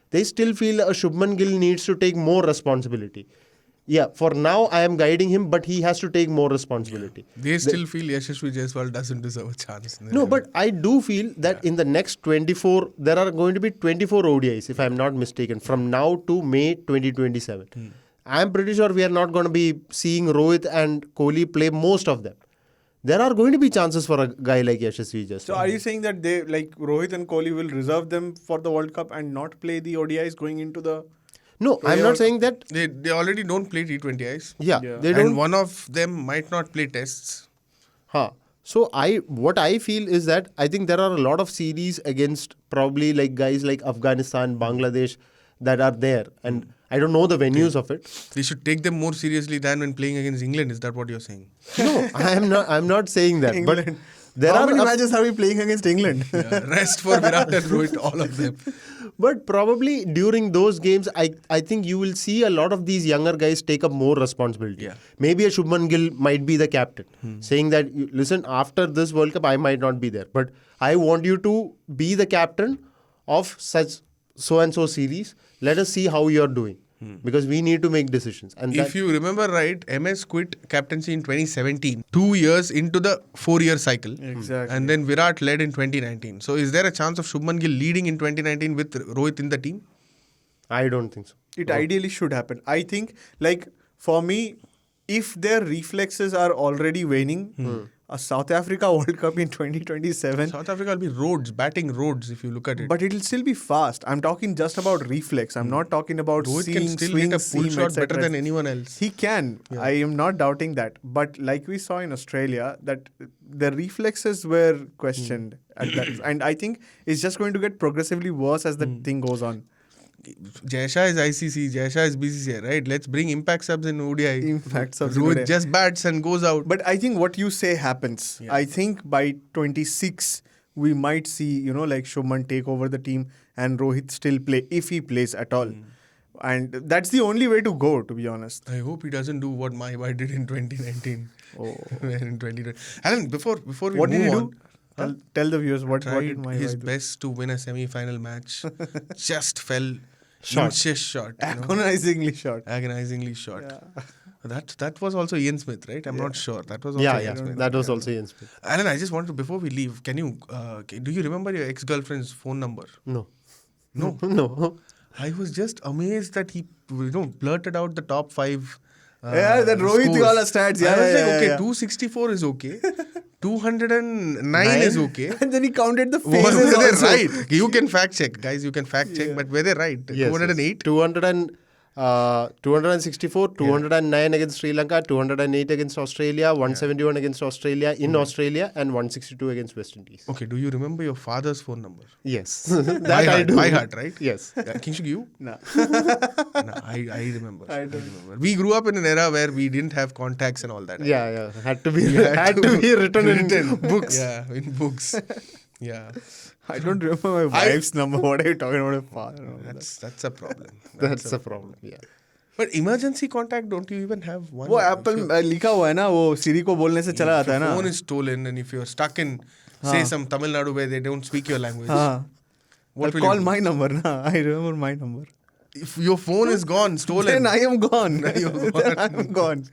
Speaker 3: They still feel a Shubman Gill needs to take more responsibility. Yeah, for now I am guiding him, but he has to take more responsibility.
Speaker 1: They still feel Yashasvi Jaiswal doesn't deserve a chance.
Speaker 3: No, but I do feel that in the next 24, there are going to be 24 ODIs, if I'm not mistaken, from now to May 2027. I'm pretty sure we are not going to be seeing Rohit and Kohli play most of them. There are going to be chances for a guy like Yashasvi Jaiswal.
Speaker 2: So are you saying that they, like Rohit and Kohli, will reserve them for the World Cup and not play the ODIs going into the...
Speaker 3: No, I'm not saying that.
Speaker 1: They already don't play T20Is.
Speaker 3: Yeah,
Speaker 2: Yeah.
Speaker 3: they don't.
Speaker 1: And one of them might not play tests.
Speaker 3: So what I feel is that I think there are a lot of series against probably like guys like Afghanistan, Bangladesh that are there, and I don't know the venues of it.
Speaker 1: They should take them more seriously than when playing against England. Is that what you're saying?
Speaker 3: No, I'm not saying that.
Speaker 2: England.
Speaker 3: But there
Speaker 2: How
Speaker 3: are
Speaker 2: many matches are we playing against England?
Speaker 1: Yeah, rest for Virat and Rohit, all of them.
Speaker 3: But probably during those games, I think you will see a lot of these younger guys take up more responsibility.
Speaker 1: Yeah.
Speaker 3: Maybe a Shubman Gill might be the captain, saying that, listen, after this World Cup, I might not be there. But I want you to be the captain of such so and so series. Let us see how you're doing because we need to make decisions. And
Speaker 1: If you remember right, MS quit captaincy in 2017, 2 years into the 4-year cycle.
Speaker 2: Exactly.
Speaker 1: And then Virat led in 2019. So is there a chance of Shubman Gill leading in 2019 with Rohit in the team?
Speaker 3: I don't think so.
Speaker 2: It ideally should happen. I think, like, for me, if their reflexes are already waning, a South Africa World Cup in 2027,
Speaker 1: South Africa will be roads, batting roads if you look at it.
Speaker 2: but it'll still be fast. I'm talking just about reflex. I'm not talking about
Speaker 1: Rohit
Speaker 2: seeing,
Speaker 1: can still
Speaker 2: swing,
Speaker 1: make a pull
Speaker 2: seam,
Speaker 1: shot
Speaker 2: etc.
Speaker 1: better than anyone else.
Speaker 2: He can. I am not doubting that. But like we saw in Australia, that the reflexes were questioned. At that, and I think it's just going to get progressively worse as the thing goes on.
Speaker 1: JaySha is ICC, JaySha is BCCI, right? Let's bring impact subs in ODI.
Speaker 2: Impact subs in
Speaker 1: Rohit
Speaker 2: ODI.
Speaker 1: just bats and goes out.
Speaker 2: But I think what you say happens.
Speaker 1: Yeah.
Speaker 2: I think by 26, we might see, like Shubman take over the team and Rohit still play, if he plays at all. And that's the only way to go, to be honest.
Speaker 1: I hope he doesn't do what Mahibhai did in 2019.
Speaker 2: Oh.
Speaker 1: In 2020. Alan, before we
Speaker 2: What did
Speaker 1: move
Speaker 2: he
Speaker 1: on,
Speaker 2: do? Tell the viewers what
Speaker 1: tried
Speaker 2: did my
Speaker 1: his
Speaker 2: do?
Speaker 1: best to win a semi-final match. Just fell
Speaker 3: Short.
Speaker 1: inches short.
Speaker 2: Agonizingly short.
Speaker 1: Agonizingly short.
Speaker 2: Yeah.
Speaker 1: That was also Ian Smith, right? I'm not sure. That was also
Speaker 3: Yeah,
Speaker 1: Ian
Speaker 3: yeah.
Speaker 1: Smith.
Speaker 3: That was also Ian Smith.
Speaker 1: Alan, I just wanted to, before we leave, can you do you remember your ex-girlfriend's phone number?
Speaker 3: No.
Speaker 1: No.
Speaker 3: No.
Speaker 1: I was just amazed that he blurted out the top 5.
Speaker 2: That Rohit
Speaker 1: scores.
Speaker 2: Wala stats. Yeah,
Speaker 1: I was
Speaker 2: yeah,
Speaker 1: like,
Speaker 2: yeah,
Speaker 1: okay,
Speaker 2: yeah.
Speaker 1: 264 is okay. 209 is okay.
Speaker 2: And then he counted the
Speaker 1: Were
Speaker 2: phases
Speaker 1: they
Speaker 2: also.
Speaker 1: right? You can fact check, guys. You can fact check, but were they right?
Speaker 3: Yes,
Speaker 1: 208?
Speaker 3: 264, 209 against Sri Lanka, 208 against Australia, 171 against Australia in Australia, and 162 against West Indies.
Speaker 1: Okay, do you remember your father's phone number?
Speaker 3: Yes.
Speaker 1: By
Speaker 3: That I
Speaker 1: heart,
Speaker 3: do.
Speaker 1: by heart, right?
Speaker 3: Yes.
Speaker 1: Kingshuk, you?
Speaker 2: No.
Speaker 1: No, I remember. I remember. We grew up in an era where we didn't have contacts and all that.
Speaker 3: Yeah. Had to be written in books.
Speaker 1: Yeah, in books. Yeah.
Speaker 2: I don't remember my wife's number. What are you talking about? My father? No,
Speaker 1: That's a problem.
Speaker 3: That's the problem. Yeah.
Speaker 1: But emergency contact, don't you even have one?
Speaker 2: वो Apple लिखा हुआ है ना, वो सिरी को बोलने से चला जाता है ना.
Speaker 1: Phone is stolen, and if you're stuck in, say, some Tamil Nadu where they don't speak your language,
Speaker 2: हाँ.
Speaker 1: what
Speaker 2: I'll
Speaker 1: will
Speaker 2: call
Speaker 1: you do?
Speaker 2: my number na. I remember my number.
Speaker 1: If your phone is gone, stolen,
Speaker 2: Then I am gone.
Speaker 1: You're
Speaker 2: Then I am gone.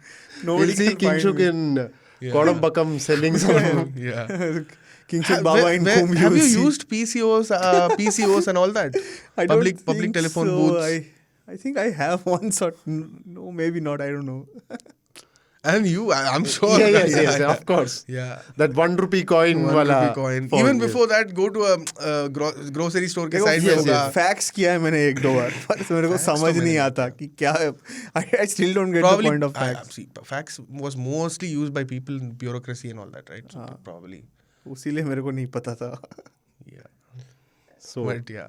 Speaker 3: We'll
Speaker 2: Nobody
Speaker 3: see
Speaker 2: can find
Speaker 3: Kingshuk
Speaker 2: me.
Speaker 3: in Kodampakam selling some.
Speaker 1: yeah.
Speaker 2: Kingshuk Baba in whom you
Speaker 1: have
Speaker 2: will
Speaker 1: you
Speaker 2: see.
Speaker 1: used PCOs and all that?
Speaker 2: I don't
Speaker 1: Public
Speaker 2: think
Speaker 1: telephone
Speaker 2: so.
Speaker 1: booths.
Speaker 2: I think I have one sort. No, maybe not. I don't know.
Speaker 1: And I'm sure.
Speaker 3: Yes, of course.
Speaker 1: Yeah.
Speaker 3: That 1 rupee coin.
Speaker 1: 1
Speaker 3: wala
Speaker 1: rupee coin.
Speaker 3: phone,
Speaker 1: Even
Speaker 3: yes.
Speaker 1: before that, go to a grocery store के
Speaker 2: देखो,
Speaker 1: side में होगा.
Speaker 2: Fax किया है मैंने 1-2 बार, पर मेरे को
Speaker 1: Facts
Speaker 2: समझ
Speaker 1: तो
Speaker 2: नहीं
Speaker 1: मैंने
Speaker 2: आता कि क्या है. I still don't get the point of facts.
Speaker 1: See, facts was mostly used by people in bureaucracy and all that, right? So probably.
Speaker 2: उसीलिए मेरे को नहीं पता था.
Speaker 1: Yeah.
Speaker 3: So,
Speaker 1: But yeah.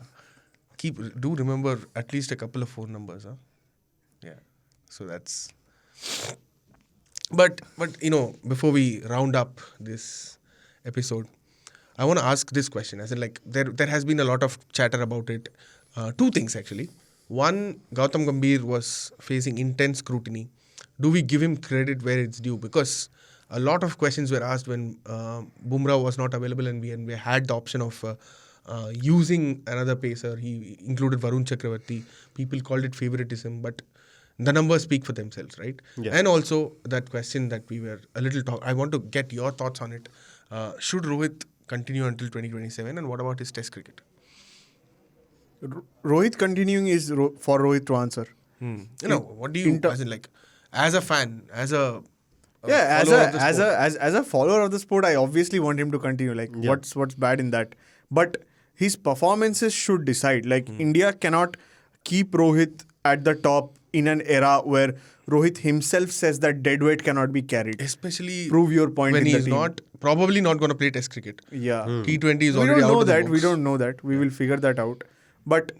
Speaker 1: Do remember at least a couple of phone numbers, huh? Yeah. So that's. But before we round up this episode, I want to ask this question. As in, like, there has been a lot of chatter about it. 2 things actually. One, Gautam Gambhir was facing intense scrutiny. Do we give him credit where it's due? Because a lot of questions were asked when Bumrah was not available, and we had the option of using another pacer. He included Varun Chakravarti. People called it favoritism, but the numbers speak for themselves, right?
Speaker 3: Yeah.
Speaker 1: And also that question that we were a little I want to get your thoughts on it. Should Rohit continue until 2027, and what about his test cricket?
Speaker 2: Rohit continuing is for Rohit to answer.
Speaker 1: What do you, as in, like, as a fan, as a
Speaker 2: As
Speaker 1: follower of the sport?
Speaker 2: a follower of the sport, I obviously want him to continue. Like, what's bad in that? But his performances should decide. Like, India cannot keep Rohit at the top in an era where Rohit himself says that deadweight cannot be carried.
Speaker 1: Especially
Speaker 2: Prove your point
Speaker 1: when
Speaker 2: in the
Speaker 1: he's
Speaker 2: team.
Speaker 1: probably not going to play test cricket.
Speaker 2: Yeah.
Speaker 1: T20 is
Speaker 2: We
Speaker 1: already
Speaker 2: don't
Speaker 1: out
Speaker 2: know
Speaker 1: of the
Speaker 2: that.
Speaker 1: box.
Speaker 2: We don't know that. We will figure that out. But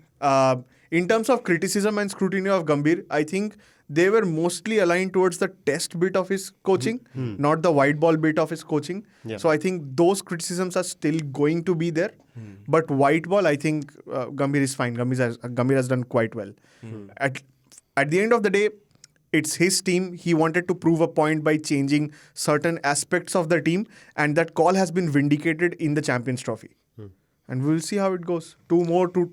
Speaker 2: in terms of criticism and scrutiny of Gambhir, I think they were mostly aligned towards the test bit of his coaching, not the white ball bit of his coaching.
Speaker 3: Yeah.
Speaker 2: So I think those criticisms are still going to be there. But white ball, I think Gambhir is fine. Gambhir has done quite well. At the end of the day, it's his team. He wanted to prove a point by changing certain aspects of the team, and that call has been vindicated in the Champions Trophy. And we'll see how it goes. Two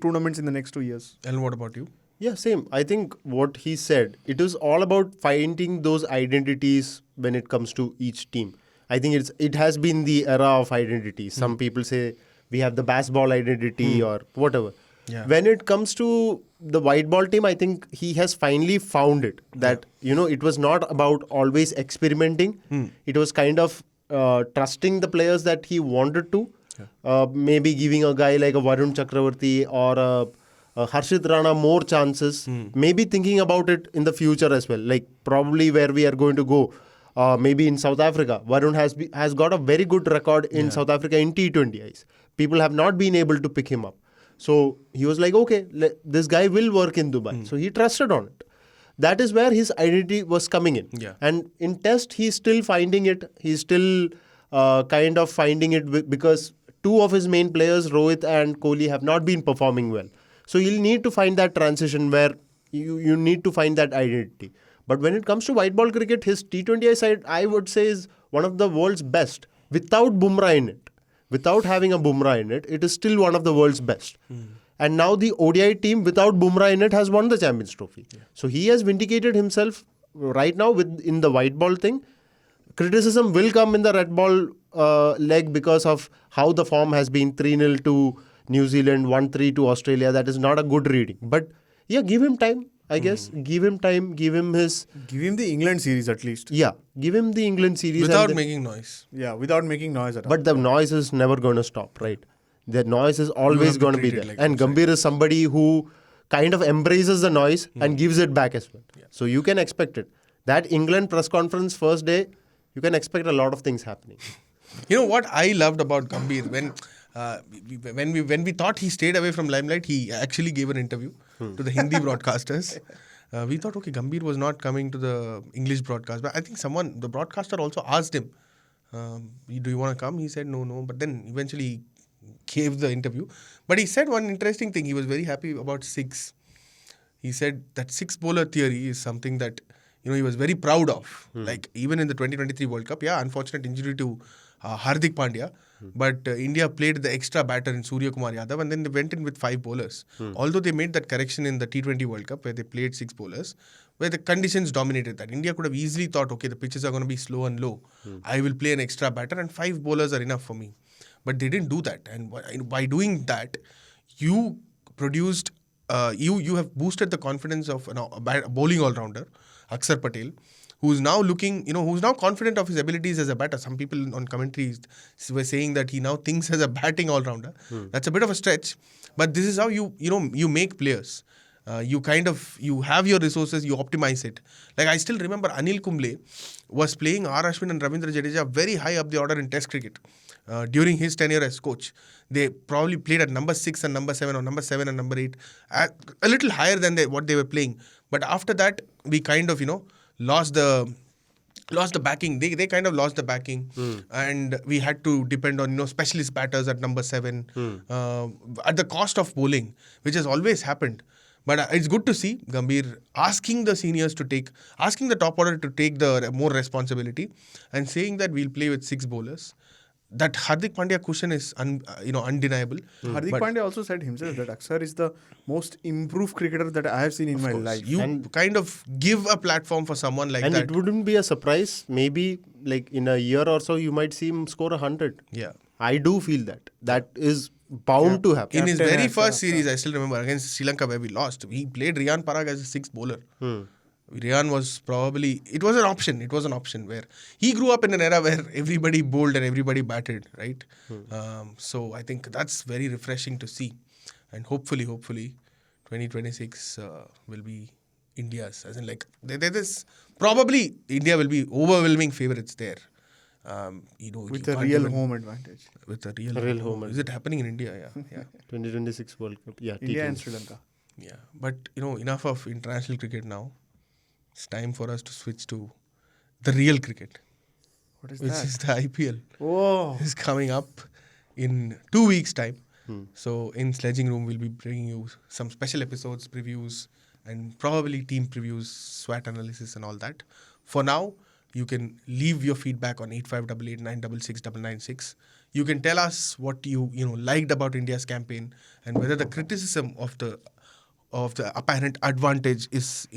Speaker 2: tournaments in the next 2 years.
Speaker 1: And what about you?
Speaker 3: Yeah, same. I think what he said, it is all about finding those identities when it comes to each team. I think it has been the era of identities. Some people say we have the baseball identity or whatever.
Speaker 1: Yeah.
Speaker 3: When it comes to the white ball team, I think he has finally found it. That, it was not about always experimenting. It was kind of trusting the players that he wanted to. Maybe giving a guy like a Varun Chakravarti or a Harshit Rana more chances. Maybe thinking about it in the future as well. Like probably where we are going to go. Maybe in South Africa. Varun has got a very good record in South Africa in T20Is. People have not been able to pick him up. So he was like, okay, this guy will work in Dubai. So he trusted on it. That is where his identity was coming in.
Speaker 1: Yeah.
Speaker 3: And in test, he's still finding it. He's still kind of finding it because two of his main players, Rohit and Kohli, have not been performing well. So he'll need to find that transition where you need to find that identity. But when it comes to white ball cricket, his T20I side, I would say, is one of the world's best. Without Bumrah in it, without having a Bumrah in it, it is still one of the world's best. And now the ODI team without Bumrah in it has won the Champions Trophy. Yeah. So he has vindicated himself right now in the white ball thing. Criticism will come in the red ball leg because of how the form has been 3-0 to New Zealand, 1-3 to Australia. That is not a good reading. But yeah, give him time, I guess. Give him time, give him
Speaker 2: the England series at least.
Speaker 3: Yeah, give him the England series.
Speaker 1: Without making noise.
Speaker 2: Yeah, without making noise at all.
Speaker 3: But the noise is never going to stop, right? The noise is always going to be there. And Gambhir is somebody who kind of embraces the noise and gives it back as well. Yeah. So you can expect it. That England press conference first day, you can expect a lot of things happening.
Speaker 1: You know what I loved about Gambhir? When we thought he stayed away from limelight, he actually gave an interview to the Hindi broadcasters. We thought, okay, Gambhir was not coming to the English broadcast. But I think the broadcaster also asked him, do you want to come? He said, no. But then eventually he gave the interview. But he said one interesting thing. He was very happy about six. He said that six bowler theory is something that he was very proud of. Like even in the 2023 World Cup, unfortunate injury to Hardik Pandya. But India played the extra batter in Surya Kumar Yadav and then they went in with 5 bowlers. Although they made that correction in the T20 World Cup where they played 6 bowlers, where the conditions dominated that. India could have easily thought, okay, the pitches are going to be slow and low. I will play an extra batter and 5 bowlers are enough for me. But they didn't do that. And by doing that, you produced, you have boosted the confidence of a bowling all-rounder, Akshar Patel, who's now who's now confident of his abilities as a batter. Some people on commentary were saying that he now thinks as a batting all-rounder. That's a bit of a stretch. But this is how you make players. You have your resources, you optimize it. Like I still remember Anil Kumble was playing R. Ashwin and Ravindra Jadeja very high up the order in Test cricket. During his tenure as coach, they probably played at number 6 and number 7 or number 7 and number 8, a little higher than what they were playing. But after that, we kind of, lost the backing. They kind of lost the backing, and we had to depend on specialist batters at number 7 at the cost of bowling, which has always happened. But it's good to see Gambhir asking the seniors asking the top order to take the more responsibility and saying that we'll play with 6 bowlers. That Hardik Pandya cushion is undeniable.
Speaker 2: Hardik Pandya also said himself that Akshar is the most improved cricketer that I have seen in my life.
Speaker 1: You kind of give a platform for someone like
Speaker 3: and
Speaker 1: that.
Speaker 3: And it wouldn't be a surprise. Maybe like in a year or so, you might see him score 100.
Speaker 1: Yeah.
Speaker 3: I do feel that. That is bound to happen.
Speaker 1: In his very first series, I still remember, against Sri Lanka where we lost, he played Riyan Parag as a 6th bowler. Riyan was it was an option where he grew up in an era where everybody bowled and everybody batted, right? So I think that's very refreshing to see. And hopefully 2026 will be India's. As in probably India will be overwhelming favourites there.
Speaker 2: With a real home advantage.
Speaker 1: With a real home. Is it happening in India? Yeah.
Speaker 3: 2026 World Cup. Yeah.
Speaker 2: India and Sri Lanka.
Speaker 1: Yeah. But enough of international cricket now. It's time for us to switch to the real cricket.
Speaker 2: What is
Speaker 1: which
Speaker 2: that?
Speaker 1: Is the IPL.
Speaker 2: Oh.
Speaker 1: It's coming up in 2 weeks' time. So in Sledging Room, we'll be bringing you some special episodes, previews, and probably team previews, SWOT analysis and all that. For now, you can leave your feedback on 8588 966 996. You can tell us what you liked about India's campaign and whether the criticism of the apparent advantage is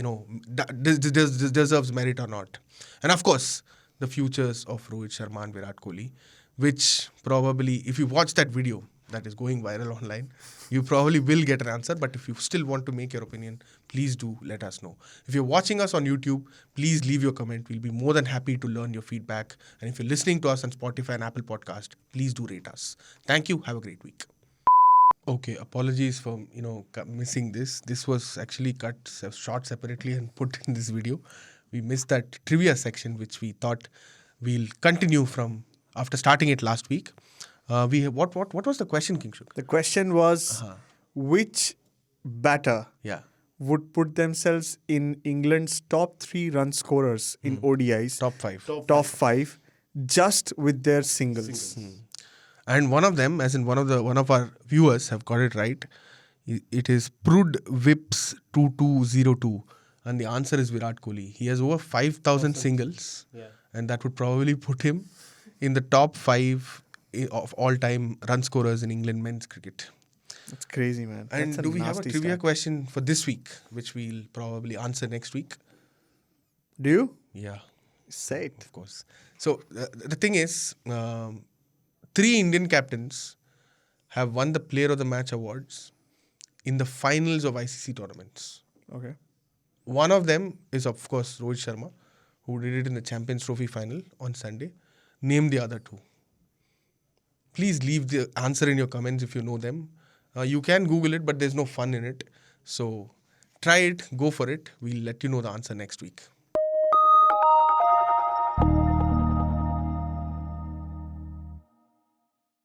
Speaker 1: deserves merit or not. And of course, the futures of Rohit Sharma and Virat Kohli, which probably, if you watch that video that is going viral online, you probably will get an answer. But if you still want to make your opinion, please do let us know. If you're watching us on YouTube, please leave your comment. We'll be more than happy to learn your feedback. And if you're listening to us on Spotify and Apple Podcast, please do rate us. Thank you. Have a great week. Okay, apologies for missing this. This was actually shot separately and put in this video. We missed that trivia section, which we thought we'll continue from after starting it last week. What was the question, Kingshuk?
Speaker 2: The question was, which batter would put themselves in England's top 3 run scorers in ODIs?
Speaker 1: Top
Speaker 2: 5, just with their singles.
Speaker 1: And one of them, as in one of our viewers have got it right. It is Prud Vips 2202, and the answer is Virat Kohli. He has over 5,000 singles, and that would probably put him in the top 5 of all-time run scorers in England men's cricket.
Speaker 2: That's crazy, man.
Speaker 1: And do we have a trivia question for this week, which we'll probably answer next week?
Speaker 2: Do you?
Speaker 1: Yeah.
Speaker 2: Say it.
Speaker 1: Of course. So the thing is, 3 Indian captains have won the Player of the Match awards in the finals of ICC tournaments.
Speaker 2: Okay.
Speaker 1: One of them is, of course, Rohit Sharma, who did it in the Champions Trophy final on Sunday. Name the other 2. Please leave the answer in your comments if you know them. You can Google it, but there's no fun in it. So try it, go for it. We'll let you know the answer next week.